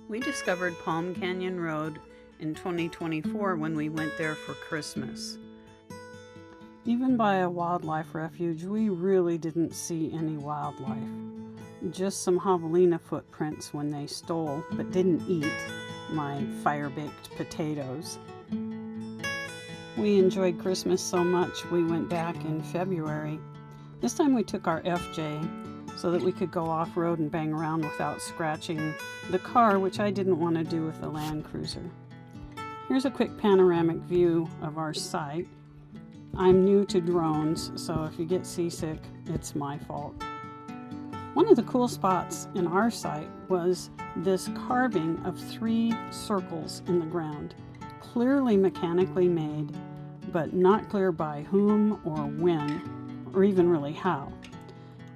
We discovered Palm Canyon Road in 2024 when we went there for Christmas. Even by a wildlife refuge, we really didn't see any wildlife. Just some javelina footprints when they stole, but didn't eat, my fire-baked potatoes. We enjoyed Christmas so much we went back in February. This time we took our FJ so that we could go off-road and bang around without scratching the car, which I didn't want to do with the Land Cruiser. Here's a quick panoramic view of our site. I'm new to drones, so if you get seasick, it's my fault. One of the cool spots in our site was this carving of 3 circles in the ground, clearly mechanically made, but not clear by whom or when, or even really how.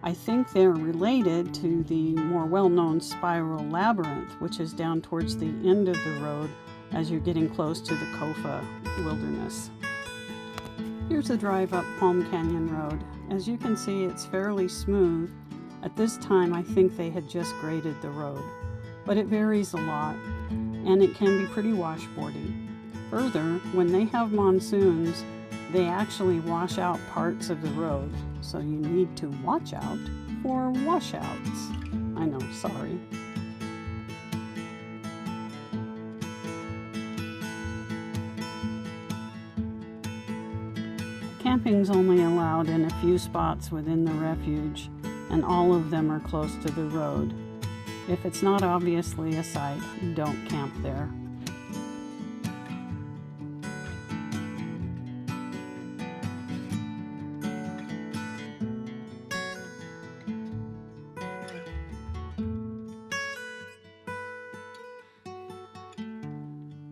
I think they're related to the more well-known spiral labyrinth, which is down towards the end of the road as you're getting close to the KOFA wilderness. Here's the drive up Palm Canyon Road. As you can see, it's fairly smooth. At this time, I think they had just graded the road, but it varies a lot, and it can be pretty washboardy. Further, when they have monsoons, they actually wash out parts of the road, so you need to watch out for washouts. I know, sorry. Camping's only allowed in a few spots within the refuge, and all of them are close to the road. If it's not obviously a site, don't camp there.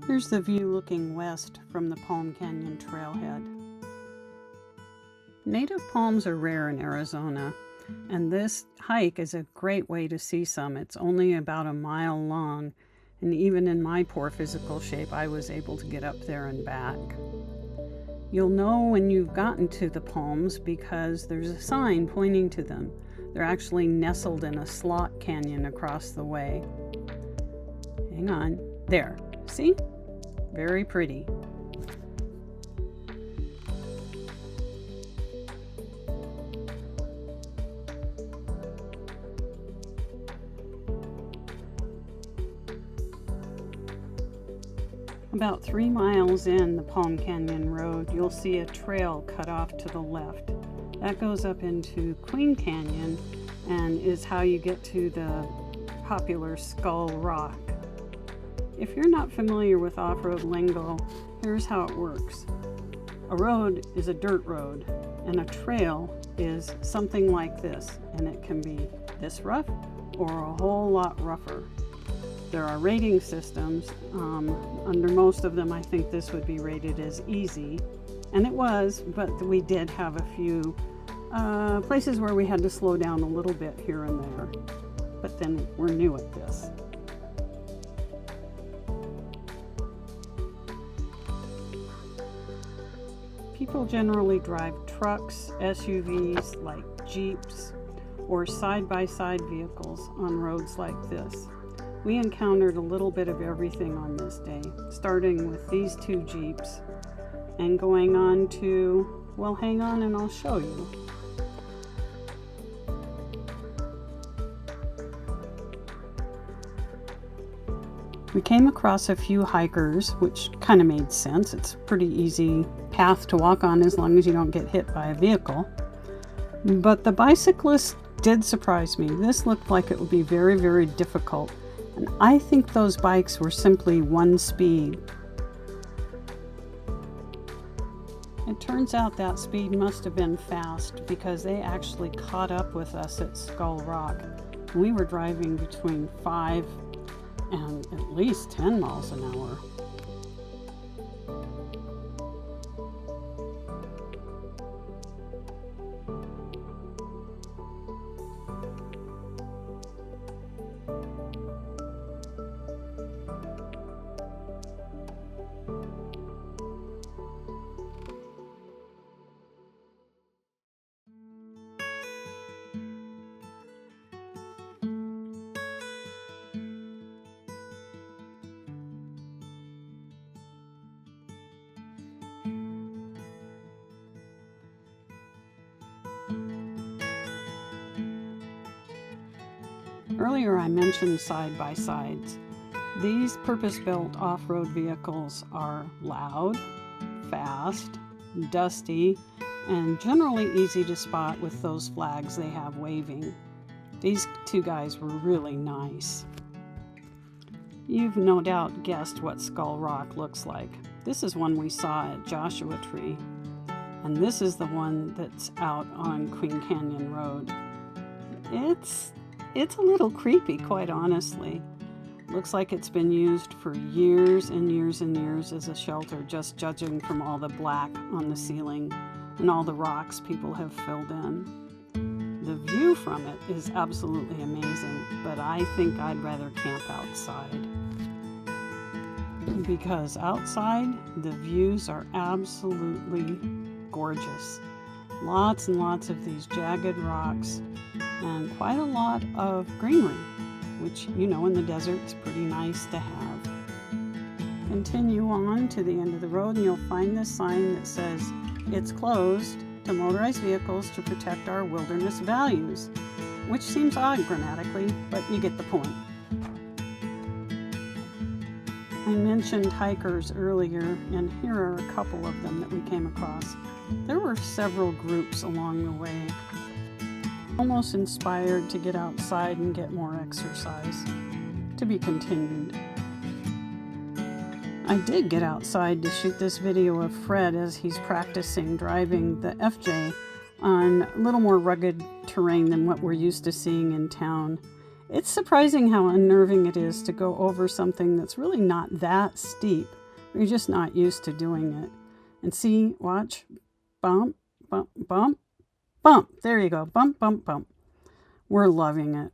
Here's the view looking west from the Palm Canyon trailhead. Native palms are rare in Arizona, and this hike is a great way to see some. It's only about a mile long, and even in my poor physical shape, I was able to get up there and back. You'll know when you've gotten to the palms because there's a sign pointing to them. They're actually nestled in a slot canyon across the way. Hang on. There. See? Very pretty. About 3 miles in the Palm Canyon Road, you'll see a trail cut off to the left. That goes up into Queen Canyon and is how you get to the popular Skull Rock. If you're not familiar with off-road lingo, here's how it works. A road is a dirt road, and a trail is something like this, and it can be this rough or a whole lot rougher. There are rating systems. Under most of them, I think this would be rated as easy, and it was, but we did have a few places where we had to slow down a little bit here and there, but then we're new at this. People generally drive trucks, SUVs like Jeeps, or side-by-side vehicles on roads like this. We encountered a little bit of everything on this day, starting with these 2 Jeeps and going on to, well, hang on and I'll show you. We came across a few hikers, which kind of made sense. It's a pretty easy path to walk on as long as you don't get hit by a vehicle. But the bicyclists did surprise me. This looked like it would be very, very difficult. And I think those bikes were simply 1 speed. It turns out that speed must have been fast because they actually caught up with us at Skull Rock. We were driving between 5 and at least 10 miles an hour. Earlier I mentioned side-by-sides. These purpose-built off-road vehicles are loud, fast, dusty, and generally easy to spot with those flags they have waving. These two guys were really nice. You've no doubt guessed what Skull Rock looks like. This is one we saw at Joshua Tree, and this is the one that's out on Queen Canyon Road. It's a little creepy, quite honestly. Looks like it's been used for years and years and years as a shelter, just judging from all the black on the ceiling and all the rocks people have filled in. The view from it is absolutely amazing, but I think I'd rather camp outside. Because outside, the views are absolutely gorgeous. Lots and lots of these jagged rocks and quite a lot of greenery, which, you know, in the desert is pretty nice to have. Continue on to the end of the road and you'll find this sign that says, "It's closed to motorized vehicles to protect our wilderness values," which seems odd grammatically, but you get the point. I mentioned hikers earlier, and here are a couple of them that we came across. There were several groups along the way. Almost inspired to get outside and get more exercise. To be continued. I did get outside to shoot this video of Fred as he's practicing driving the FJ on a little more rugged terrain than what we're used to seeing in town. It's surprising how unnerving it is to go over something that's really not that steep. You're just not used to doing it. And see, watch, bump, bump, bump, bump. There you go, bump, bump, bump. We're loving it.